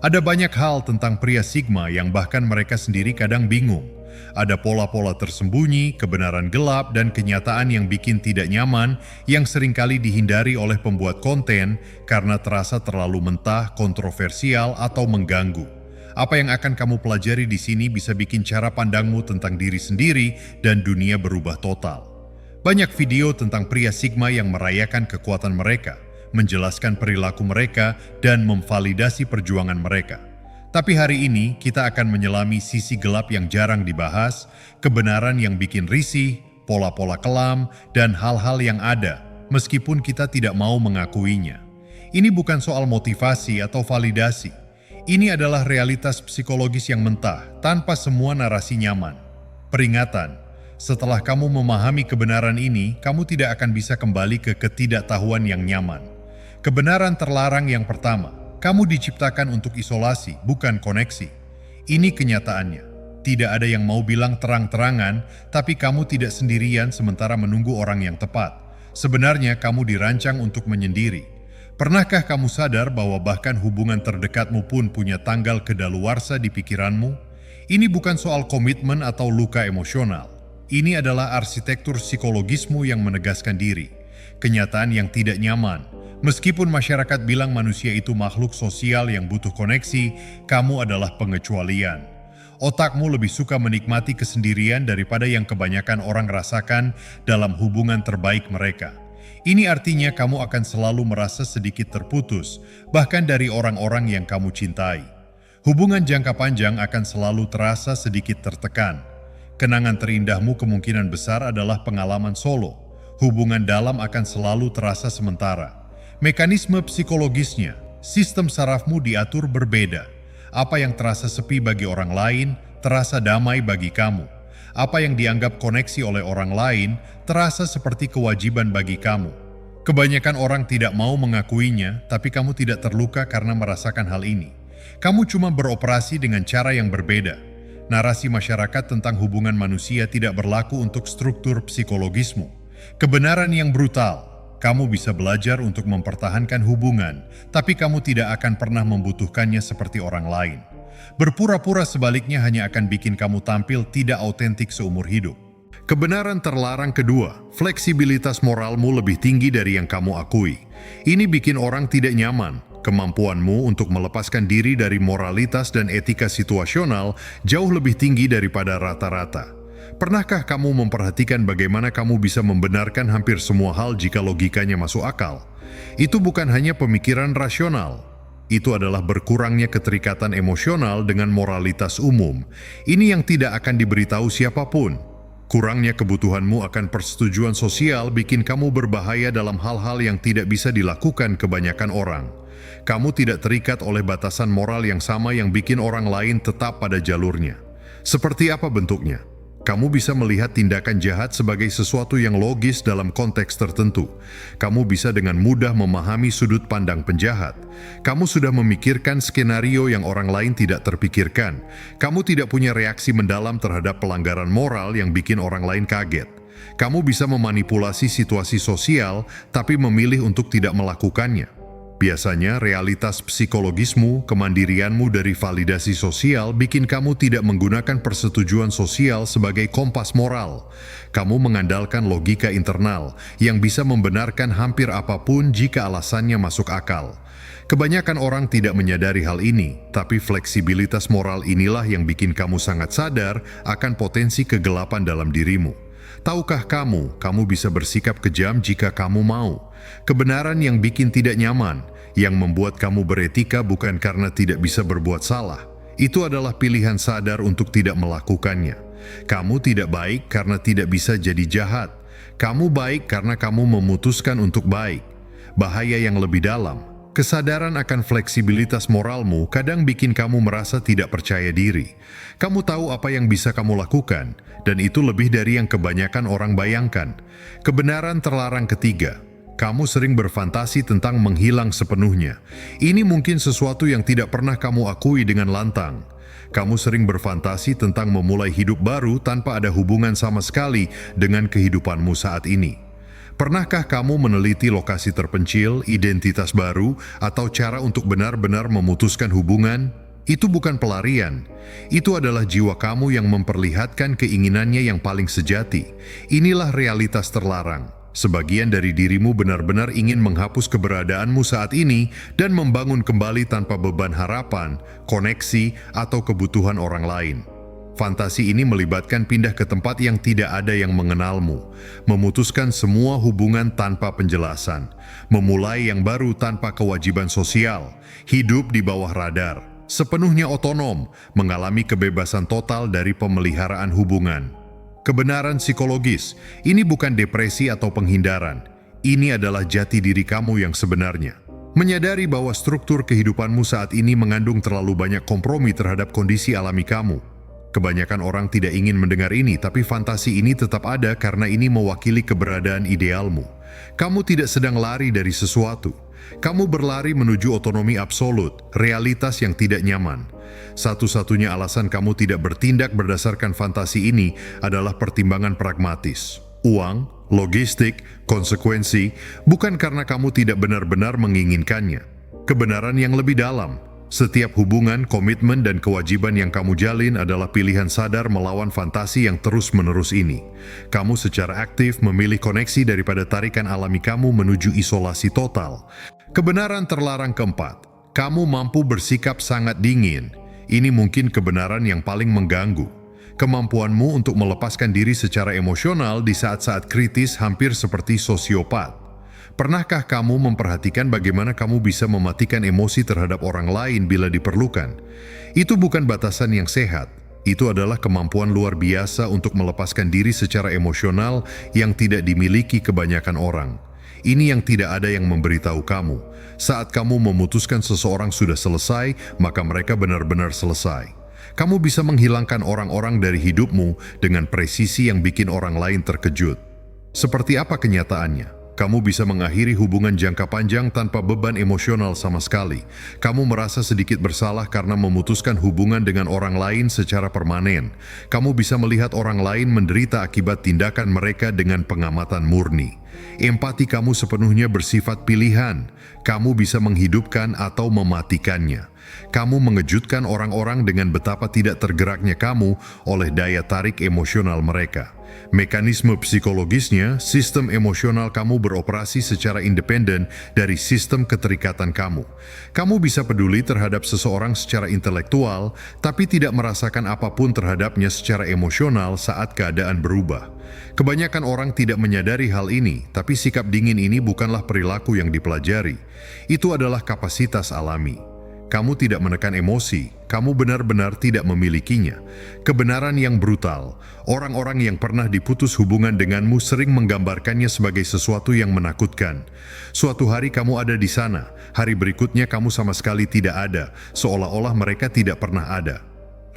Ada banyak hal tentang pria Sigma yang bahkan mereka sendiri kadang bingung. Ada pola-pola tersembunyi, kebenaran gelap, dan kenyataan yang bikin tidak nyaman yang seringkali dihindari oleh pembuat konten karena terasa terlalu mentah, kontroversial, atau mengganggu. Apa yang akan kamu pelajari di sini bisa bikin cara pandangmu tentang diri sendiri dan dunia berubah total. Banyak video tentang pria Sigma yang merayakan kekuatan mereka, menjelaskan perilaku mereka, dan memvalidasi perjuangan mereka. Tapi hari ini kita akan menyelami sisi gelap yang jarang dibahas, kebenaran yang bikin risih, pola-pola kelam, dan hal-hal yang ada, meskipun kita tidak mau mengakuinya. Ini bukan soal motivasi atau validasi. Ini adalah realitas psikologis yang mentah, tanpa semua narasi nyaman. Peringatan, setelah kamu memahami kebenaran ini, kamu tidak akan bisa kembali ke ketidaktahuan yang nyaman. Kebenaran terlarang yang pertama, kamu diciptakan untuk isolasi, bukan koneksi. Ini kenyataannya. Tidak ada yang mau bilang terang-terangan, tapi kamu tidak sendirian sementara menunggu orang yang tepat. Sebenarnya kamu dirancang untuk menyendiri. Pernahkah kamu sadar bahwa bahkan hubungan terdekatmu pun punya tanggal kedaluarsa di pikiranmu? Ini bukan soal komitmen atau luka emosional. Ini adalah arsitektur psikologismu yang menegaskan diri. Kenyataan yang tidak nyaman. Meskipun masyarakat bilang manusia itu makhluk sosial yang butuh koneksi, kamu adalah pengecualian. Otakmu lebih suka menikmati kesendirian daripada yang kebanyakan orang rasakan dalam hubungan terbaik mereka. Ini artinya kamu akan selalu merasa sedikit terputus, bahkan dari orang-orang yang kamu cintai. Hubungan jangka panjang akan selalu terasa sedikit tertekan. Kenangan terindahmu kemungkinan besar adalah pengalaman solo. Hubungan dalam akan selalu terasa sementara. Mekanisme psikologisnya, sistem sarafmu diatur berbeda. Apa yang terasa sepi bagi orang lain, terasa damai bagi kamu. Apa yang dianggap koneksi oleh orang lain, terasa seperti kewajiban bagi kamu. Kebanyakan orang tidak mau mengakuinya, tapi kamu tidak terluka karena merasakan hal ini. Kamu cuma beroperasi dengan cara yang berbeda. Narasi masyarakat tentang hubungan manusia tidak berlaku untuk struktur psikologismu. Kebenaran yang brutal. Kamu bisa belajar untuk mempertahankan hubungan, tapi kamu tidak akan pernah membutuhkannya seperti orang lain. Berpura-pura sebaliknya hanya akan bikin kamu tampil tidak autentik seumur hidup. Kebenaran terlarang kedua, fleksibilitas moralmu lebih tinggi dari yang kamu akui. Ini bikin orang tidak nyaman. Kemampuanmu untuk melepaskan diri dari moralitas dan etika situasional jauh lebih tinggi daripada rata-rata. Pernahkah kamu memperhatikan bagaimana kamu bisa membenarkan hampir semua hal jika logikanya masuk akal? Itu bukan hanya pemikiran rasional. Itu adalah berkurangnya keterikatan emosional dengan moralitas umum. Ini yang tidak akan diberitahu siapapun. Kurangnya kebutuhanmu akan persetujuan sosial bikin kamu berbahaya dalam hal-hal yang tidak bisa dilakukan kebanyakan orang. Kamu tidak terikat oleh batasan moral yang sama yang bikin orang lain tetap pada jalurnya. Seperti apa bentuknya? Kamu bisa melihat tindakan jahat sebagai sesuatu yang logis dalam konteks tertentu. Kamu bisa dengan mudah memahami sudut pandang penjahat. Kamu sudah memikirkan skenario yang orang lain tidak terpikirkan. Kamu tidak punya reaksi mendalam terhadap pelanggaran moral yang bikin orang lain kaget. Kamu bisa memanipulasi situasi sosial, tapi memilih untuk tidak melakukannya. Biasanya, realitas psikologismu, kemandirianmu dari validasi sosial bikin kamu tidak menggunakan persetujuan sosial sebagai kompas moral. Kamu mengandalkan logika internal yang bisa membenarkan hampir apapun jika alasannya masuk akal. Kebanyakan orang tidak menyadari hal ini, tapi fleksibilitas moral inilah yang bikin kamu sangat sadar akan potensi kegelapan dalam dirimu. Tahukah kamu bisa bersikap kejam jika kamu mau. Kebenaran yang bikin tidak nyaman, yang membuat kamu beretika bukan karena tidak bisa berbuat salah. Itu adalah pilihan sadar untuk tidak melakukannya. Kamu tidak baik karena tidak bisa jadi jahat. Kamu baik karena kamu memutuskan untuk baik. Bahaya yang lebih dalam, kesadaran akan fleksibilitas moralmu kadang bikin kamu merasa tidak percaya diri. Kamu tahu apa yang bisa kamu lakukan, dan itu lebih dari yang kebanyakan orang bayangkan. Kebenaran terlarang ketiga, kamu sering berfantasi tentang menghilang sepenuhnya. Ini mungkin sesuatu yang tidak pernah kamu akui dengan lantang. Kamu sering berfantasi tentang memulai hidup baru tanpa ada hubungan sama sekali dengan kehidupanmu saat ini. Pernahkah kamu meneliti lokasi terpencil, identitas baru, atau cara untuk benar-benar memutuskan hubungan? Itu bukan pelarian. Itu adalah jiwa kamu yang memperlihatkan keinginannya yang paling sejati. Inilah realitas terlarang. Sebagian dari dirimu benar-benar ingin menghapus keberadaanmu saat ini dan membangun kembali tanpa beban harapan, koneksi, atau kebutuhan orang lain. Fantasi ini melibatkan pindah ke tempat yang tidak ada yang mengenalmu, memutuskan semua hubungan tanpa penjelasan, memulai yang baru tanpa kewajiban sosial, hidup di bawah radar, sepenuhnya otonom, mengalami kebebasan total dari pemeliharaan hubungan. Kebenaran psikologis, ini bukan depresi atau penghindaran. Ini adalah jati diri kamu yang sebenarnya. Menyadari bahwa struktur kehidupanmu saat ini mengandung terlalu banyak kompromi terhadap kondisi alami kamu. Kebanyakan orang tidak ingin mendengar ini, tapi fantasi ini tetap ada karena ini mewakili keberadaan idealmu. Kamu tidak sedang lari dari sesuatu. Kamu berlari menuju otonomi absolut, realitas yang tidak nyaman. Satu-satunya alasan kamu tidak bertindak berdasarkan fantasi ini adalah pertimbangan pragmatis. Uang, logistik, konsekuensi, bukan karena kamu tidak benar-benar menginginkannya. Kebenaran yang lebih dalam. Setiap hubungan, komitmen, dan kewajiban yang kamu jalin adalah pilihan sadar melawan fantasi yang terus-menerus ini. Kamu secara aktif memilih koneksi daripada tarikan alami kamu menuju isolasi total. Kebenaran terlarang keempat, kamu mampu bersikap sangat dingin. Ini mungkin kebenaran yang paling mengganggu. Kemampuanmu untuk melepaskan diri secara emosional di saat-saat kritis hampir seperti sosiopat. Pernahkah kamu memperhatikan bagaimana kamu bisa mematikan emosi terhadap orang lain bila diperlukan? Itu bukan batasan yang sehat. Itu adalah kemampuan luar biasa untuk melepaskan diri secara emosional yang tidak dimiliki kebanyakan orang. Ini yang tidak ada yang memberitahu kamu. Saat kamu memutuskan seseorang sudah selesai, maka mereka benar-benar selesai. Kamu bisa menghilangkan orang-orang dari hidupmu dengan presisi yang bikin orang lain terkejut. Seperti apa kenyataannya? Kamu bisa mengakhiri hubungan jangka panjang tanpa beban emosional sama sekali. Kamu merasa sedikit bersalah karena memutuskan hubungan dengan orang lain secara permanen. Kamu bisa melihat orang lain menderita akibat tindakan mereka dengan pengamatan murni. Empati kamu sepenuhnya bersifat pilihan. Kamu bisa menghidupkan atau mematikannya. Kamu mengejutkan orang-orang dengan betapa tidak tergeraknya kamu oleh daya tarik emosional mereka. Mekanisme psikologisnya, sistem emosional kamu beroperasi secara independen dari sistem keterikatan kamu. Kamu bisa peduli terhadap seseorang secara intelektual, tapi tidak merasakan apapun terhadapnya secara emosional saat keadaan berubah. Kebanyakan orang tidak menyadari hal ini, tapi sikap dingin ini bukanlah perilaku yang dipelajari. Itu adalah kapasitas alami. Kamu tidak menekan emosi, kamu benar-benar tidak memilikinya. Kebenaran yang brutal, orang-orang yang pernah diputus hubungan denganmu sering menggambarkannya sebagai sesuatu yang menakutkan. Suatu hari kamu ada di sana, hari berikutnya kamu sama sekali tidak ada, seolah-olah mereka tidak pernah ada.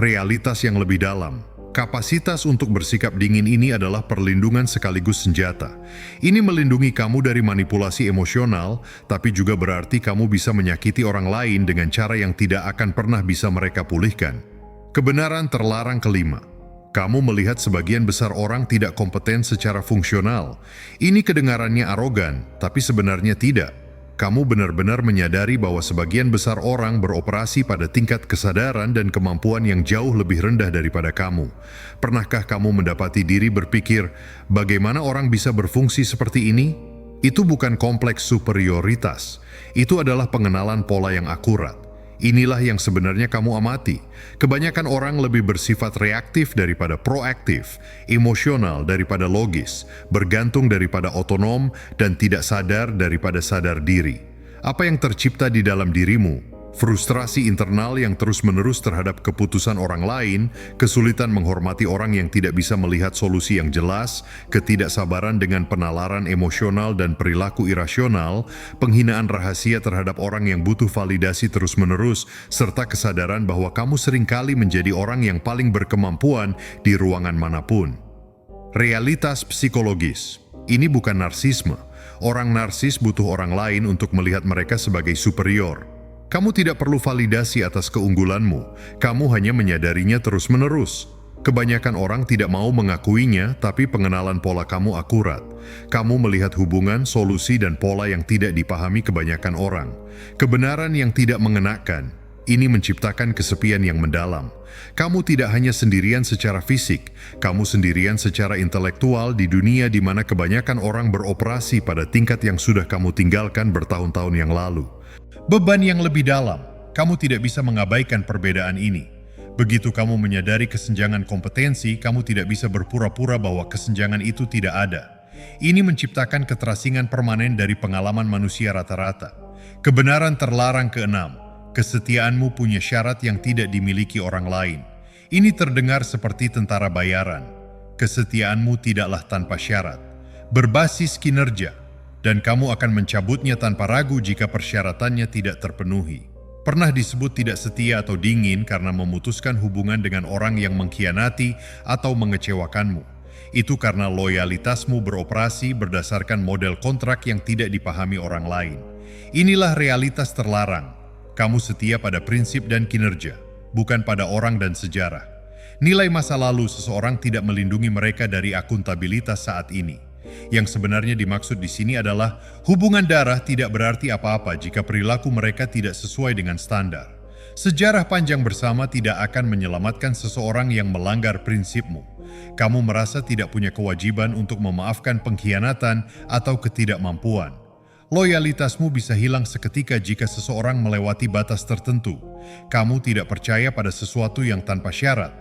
Realitas yang lebih dalam. Kapasitas untuk bersikap dingin ini adalah perlindungan sekaligus senjata. Ini melindungi kamu dari manipulasi emosional, tapi juga berarti kamu bisa menyakiti orang lain dengan cara yang tidak akan pernah bisa mereka pulihkan. Kebenaran terlarang kelima. Kamu melihat sebagian besar orang tidak kompeten secara fungsional. Ini kedengarannya arogan, tapi sebenarnya tidak. Kamu benar-benar menyadari bahwa sebagian besar orang beroperasi pada tingkat kesadaran dan kemampuan yang jauh lebih rendah daripada kamu. Pernahkah kamu mendapati diri berpikir, bagaimana orang bisa berfungsi seperti ini? Itu bukan kompleks superioritas. Itu adalah pengenalan pola yang akurat. Inilah yang sebenarnya kamu amati. Kebanyakan orang lebih bersifat reaktif daripada proaktif, emosional daripada logis, bergantung daripada otonom, dan tidak sadar daripada sadar diri. Apa yang tercipta di dalam dirimu? Frustrasi internal yang terus-menerus terhadap keputusan orang lain, kesulitan menghormati orang yang tidak bisa melihat solusi yang jelas, ketidaksabaran dengan penalaran emosional dan perilaku irasional, penghinaan rahasia terhadap orang yang butuh validasi terus-menerus, serta kesadaran bahwa kamu seringkali menjadi orang yang paling berkemampuan di ruangan manapun. Realitas psikologis. Ini bukan narsisme. Orang narsis butuh orang lain untuk melihat mereka sebagai superior. Kamu tidak perlu validasi atas keunggulanmu, kamu hanya menyadarinya terus-menerus. Kebanyakan orang tidak mau mengakuinya, tapi pengenalan pola kamu akurat. Kamu melihat hubungan, solusi, dan pola yang tidak dipahami kebanyakan orang. Kebenaran yang tidak mengenakan. Ini menciptakan kesepian yang mendalam. Kamu tidak hanya sendirian secara fisik, kamu sendirian secara intelektual di dunia di mana kebanyakan orang beroperasi pada tingkat yang sudah kamu tinggalkan bertahun-tahun yang lalu. Beban yang lebih dalam, kamu tidak bisa mengabaikan perbedaan ini. Begitu kamu menyadari kesenjangan kompetensi, kamu tidak bisa berpura-pura bahwa kesenjangan itu tidak ada. Ini menciptakan keterasingan permanen dari pengalaman manusia rata-rata. Kebenaran terlarang keenam. Kesetiaanmu punya syarat yang tidak dimiliki orang lain. Ini terdengar seperti tentara bayaran. Kesetiaanmu tidaklah tanpa syarat, berbasis kinerja, dan kamu akan mencabutnya tanpa ragu jika persyaratannya tidak terpenuhi. Pernah disebut tidak setia atau dingin karena memutuskan hubungan dengan orang yang mengkhianati atau mengecewakanmu. Itu karena loyalitasmu beroperasi berdasarkan model kontrak yang tidak dipahami orang lain. Inilah realitas terlarang. Kamu setia pada prinsip dan kinerja, bukan pada orang dan sejarah. Nilai masa lalu seseorang tidak melindungi mereka dari akuntabilitas saat ini. Yang sebenarnya dimaksud di sini adalah hubungan darah tidak berarti apa-apa jika perilaku mereka tidak sesuai dengan standar. Sejarah panjang bersama tidak akan menyelamatkan seseorang yang melanggar prinsipmu. Kamu merasa tidak punya kewajiban untuk memaafkan pengkhianatan atau ketidakmampuan. Loyalitasmu bisa hilang seketika jika seseorang melewati batas tertentu. Kamu tidak percaya pada sesuatu yang tanpa syarat.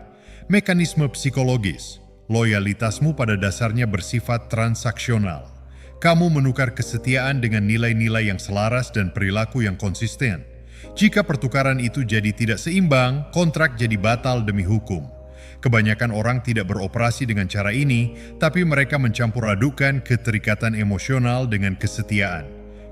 Mekanisme psikologis. Loyalitasmu pada dasarnya bersifat transaksional. Kamu menukar kesetiaan dengan nilai-nilai yang selaras dan perilaku yang konsisten. Jika pertukaran itu jadi tidak seimbang, kontrak jadi batal demi hukum. Kebanyakan orang tidak beroperasi dengan cara ini, tapi mereka mencampur adukan keterikatan emosional dengan kesetiaan.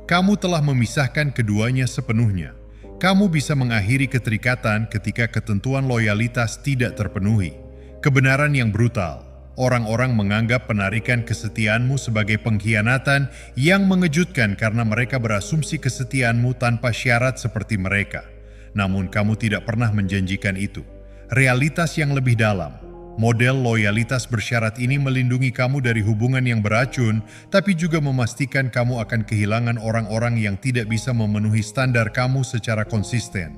Kamu telah memisahkan keduanya sepenuhnya. Kamu bisa mengakhiri keterikatan ketika ketentuan loyalitas tidak terpenuhi. Kebenaran yang brutal. Orang-orang menganggap penarikan kesetiaanmu sebagai pengkhianatan yang mengejutkan karena mereka berasumsi kesetiaanmu tanpa syarat seperti mereka. Namun kamu tidak pernah menjanjikan itu. Realitas yang lebih dalam. Model loyalitas bersyarat ini melindungi kamu dari hubungan yang beracun, tapi juga memastikan kamu akan kehilangan orang-orang yang tidak bisa memenuhi standar kamu secara konsisten.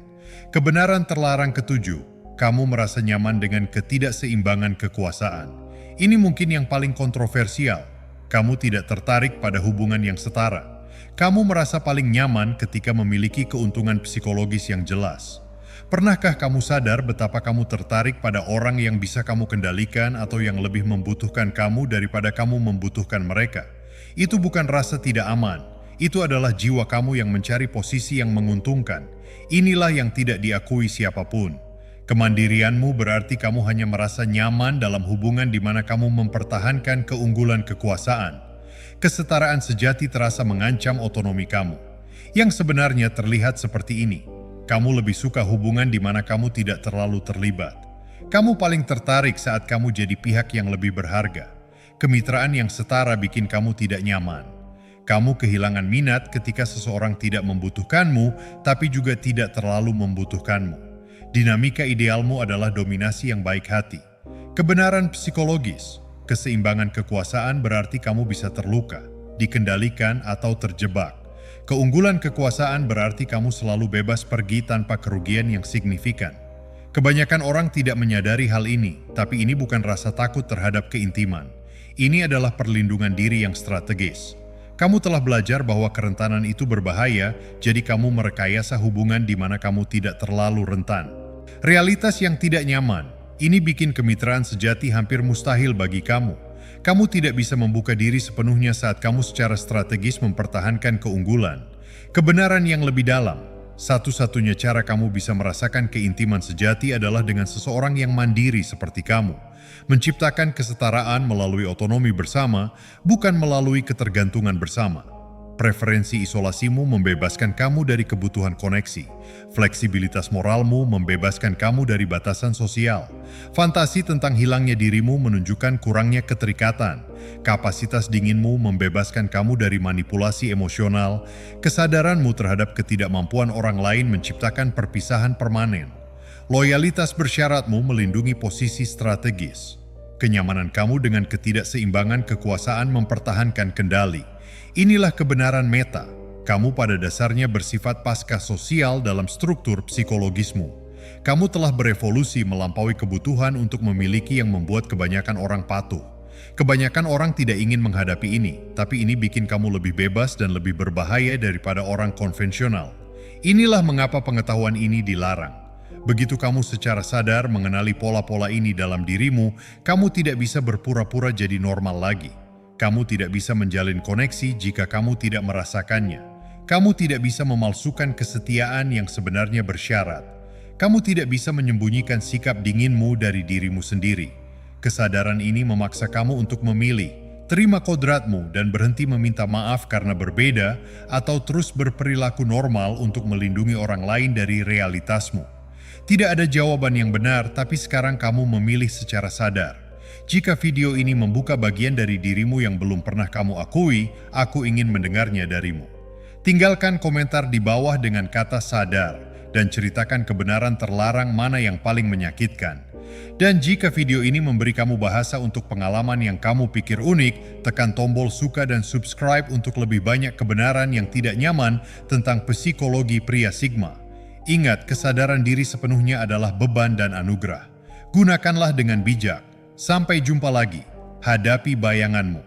Kebenaran terlarang ketujuh, kamu merasa nyaman dengan ketidakseimbangan kekuasaan. Ini mungkin yang paling kontroversial. Kamu tidak tertarik pada hubungan yang setara. Kamu merasa paling nyaman ketika memiliki keuntungan psikologis yang jelas. Pernahkah kamu sadar betapa kamu tertarik pada orang yang bisa kamu kendalikan atau yang lebih membutuhkan kamu daripada kamu membutuhkan mereka? Itu bukan rasa tidak aman. Itu adalah jiwa kamu yang mencari posisi yang menguntungkan. Inilah yang tidak diakui siapapun. Kemandirianmu berarti kamu hanya merasa nyaman dalam hubungan di mana kamu mempertahankan keunggulan kekuasaan. Kesetaraan sejati terasa mengancam otonomi kamu. Yang sebenarnya terlihat seperti ini. Kamu lebih suka hubungan di mana kamu tidak terlalu terlibat. Kamu paling tertarik saat kamu jadi pihak yang lebih berharga. Kemitraan yang setara bikin kamu tidak nyaman. Kamu kehilangan minat ketika seseorang tidak membutuhkanmu, tapi juga tidak terlalu membutuhkanmu. Dinamika idealmu adalah dominasi yang baik hati. Kebenaran psikologis, keseimbangan kekuasaan berarti kamu bisa terluka, dikendalikan, atau terjebak. Keunggulan kekuasaan berarti kamu selalu bebas pergi tanpa kerugian yang signifikan. Kebanyakan orang tidak menyadari hal ini, tapi ini bukan rasa takut terhadap keintiman. Ini adalah perlindungan diri yang strategis. Kamu telah belajar bahwa kerentanan itu berbahaya, jadi kamu merekayasa hubungan di mana kamu tidak terlalu rentan. Realitas yang tidak nyaman, ini bikin kemitraan sejati hampir mustahil bagi kamu. Kamu tidak bisa membuka diri sepenuhnya saat kamu secara strategis mempertahankan keunggulan. Kebenaran yang lebih dalam, satu-satunya cara kamu bisa merasakan keintiman sejati adalah dengan seseorang yang mandiri seperti kamu. Menciptakan kesetaraan melalui otonomi bersama, bukan melalui ketergantungan bersama. Preferensi isolasimu membebaskan kamu dari kebutuhan koneksi. Fleksibilitas moralmu membebaskan kamu dari batasan sosial. Fantasi tentang hilangnya dirimu menunjukkan kurangnya keterikatan. Kapasitas dinginmu membebaskan kamu dari manipulasi emosional. Kesadaranmu terhadap ketidakmampuan orang lain menciptakan perpisahan permanen. Loyalitas bersyaratmu melindungi posisi strategis. Kenyamanan kamu dengan ketidakseimbangan kekuasaan mempertahankan kendali. Inilah kebenaran meta. Kamu pada dasarnya bersifat pasca sosial dalam struktur psikologismu. Kamu telah berevolusi melampaui kebutuhan untuk memiliki yang membuat kebanyakan orang patuh. Kebanyakan orang tidak ingin menghadapi ini, tapi ini bikin kamu lebih bebas dan lebih berbahaya daripada orang konvensional. Inilah mengapa pengetahuan ini dilarang. Begitu kamu secara sadar mengenali pola-pola ini dalam dirimu, kamu tidak bisa berpura-pura jadi normal lagi. Kamu tidak bisa menjalin koneksi jika kamu tidak merasakannya. Kamu tidak bisa memalsukan kesetiaan yang sebenarnya bersyarat. Kamu tidak bisa menyembunyikan sikap dinginmu dari dirimu sendiri. Kesadaran ini memaksa kamu untuk memilih, terima kodratmu dan berhenti meminta maaf karena berbeda, atau terus berperilaku normal untuk melindungi orang lain dari realitasmu. Tidak ada jawaban yang benar, tapi sekarang kamu memilih secara sadar. Jika video ini membuka bagian dari dirimu yang belum pernah kamu akui, aku ingin mendengarnya darimu. Tinggalkan komentar di bawah dengan kata sadar, dan ceritakan kebenaran terlarang mana yang paling menyakitkan. Dan jika video ini memberi kamu bahasa untuk pengalaman yang kamu pikir unik, tekan tombol suka dan subscribe untuk lebih banyak kebenaran yang tidak nyaman tentang psikologi pria Sigma. Ingat, kesadaran diri sepenuhnya adalah beban dan anugerah. Gunakanlah dengan bijak. Sampai jumpa lagi. Hadapi bayanganmu.